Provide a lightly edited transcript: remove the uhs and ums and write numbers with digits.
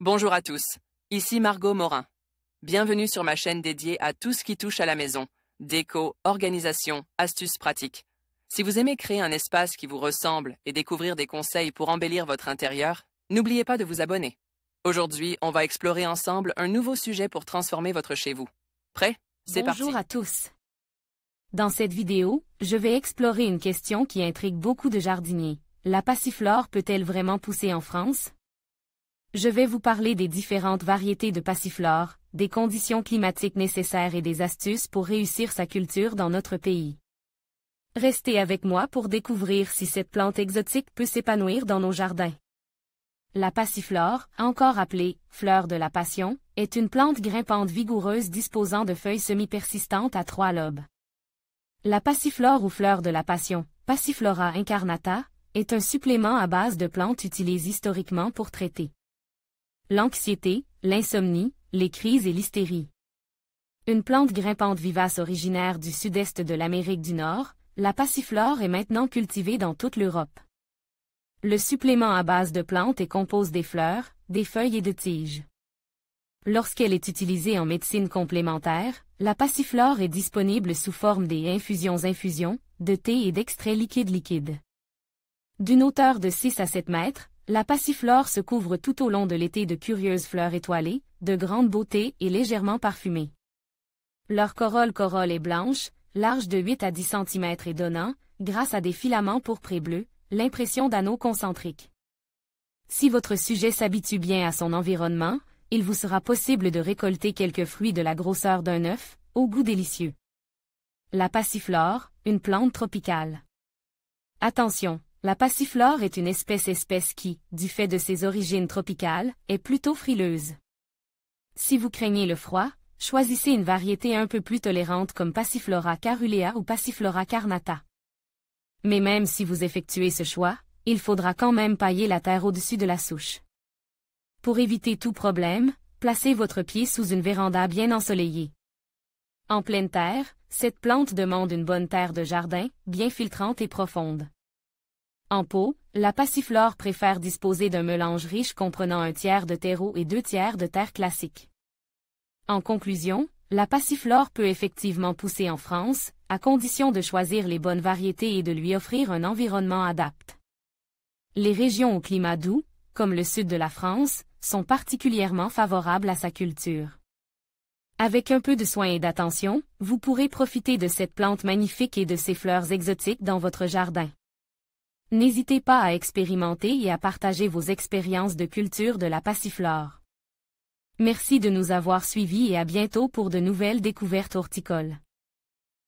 Bonjour à tous, ici Margot Morin. Bienvenue sur ma chaîne dédiée à tout ce qui touche à la maison, déco, organisation, astuces pratiques. Si vous aimez créer un espace qui vous ressemble et découvrir des conseils pour embellir votre intérieur, n'oubliez pas de vous abonner. Aujourd'hui, on va explorer ensemble un nouveau sujet pour transformer votre chez vous. Prêt? C'est parti! Bonjour à tous. Dans cette vidéo, je vais explorer une question qui intrigue beaucoup de jardiniers. La passiflore peut-elle vraiment pousser en France? Je vais vous parler des différentes variétés de passiflore, des conditions climatiques nécessaires et des astuces pour réussir sa culture dans notre pays. Restez avec moi pour découvrir si cette plante exotique peut s'épanouir dans nos jardins. La passiflore, encore appelée fleur de la passion, est une plante grimpante vigoureuse disposant de feuilles semi-persistantes à 3 lobes. La passiflore ou fleur de la passion, Passiflora incarnata, est un supplément à base de plantes utilisées historiquement pour traiter l'anxiété, l'insomnie, les crises et l'hystérie. Une plante grimpante vivace originaire du sud-est de l'Amérique du Nord, la passiflore est maintenant cultivée dans toute l'Europe. Le supplément à base de plantes est composé des fleurs, des feuilles et de tiges. Lorsqu'elle est utilisée en médecine complémentaire, la passiflore est disponible sous forme des infusions, de thé et d'extraits liquides. D'une hauteur de 6 à 7 mètres, la passiflore se couvre tout au long de l'été de curieuses fleurs étoilées, de grande beauté et légèrement parfumées. Leur corolle est blanche, large de 8 à 10 cm et donnant, grâce à des filaments pourpres et bleus, l'impression d'anneaux concentriques. Si votre sujet s'habitue bien à son environnement, il vous sera possible de récolter quelques fruits de la grosseur d'un œuf, au goût délicieux. La passiflore, une plante tropicale. Attention! La passiflore est une espèce qui, du fait de ses origines tropicales, est plutôt frileuse. Si vous craignez le froid, choisissez une variété un peu plus tolérante comme Passiflora caerulea ou Passiflora carnata. Mais même si vous effectuez ce choix, il faudra quand même pailler la terre au-dessus de la souche. Pour éviter tout problème, placez votre pied sous une véranda bien ensoleillée. En pleine terre, cette plante demande une bonne terre de jardin, bien filtrante et profonde. En pot, la passiflore préfère disposer d'un mélange riche comprenant 1/3 de terreau et 2/3 de terre classique. En conclusion, la passiflore peut effectivement pousser en France, à condition de choisir les bonnes variétés et de lui offrir un environnement adapté. Les régions au climat doux, comme le sud de la France, sont particulièrement favorables à sa culture. Avec un peu de soin et d'attention, vous pourrez profiter de cette plante magnifique et de ses fleurs exotiques dans votre jardin. N'hésitez pas à expérimenter et à partager vos expériences de culture de la passiflore. Merci de nous avoir suivis et à bientôt pour de nouvelles découvertes horticoles.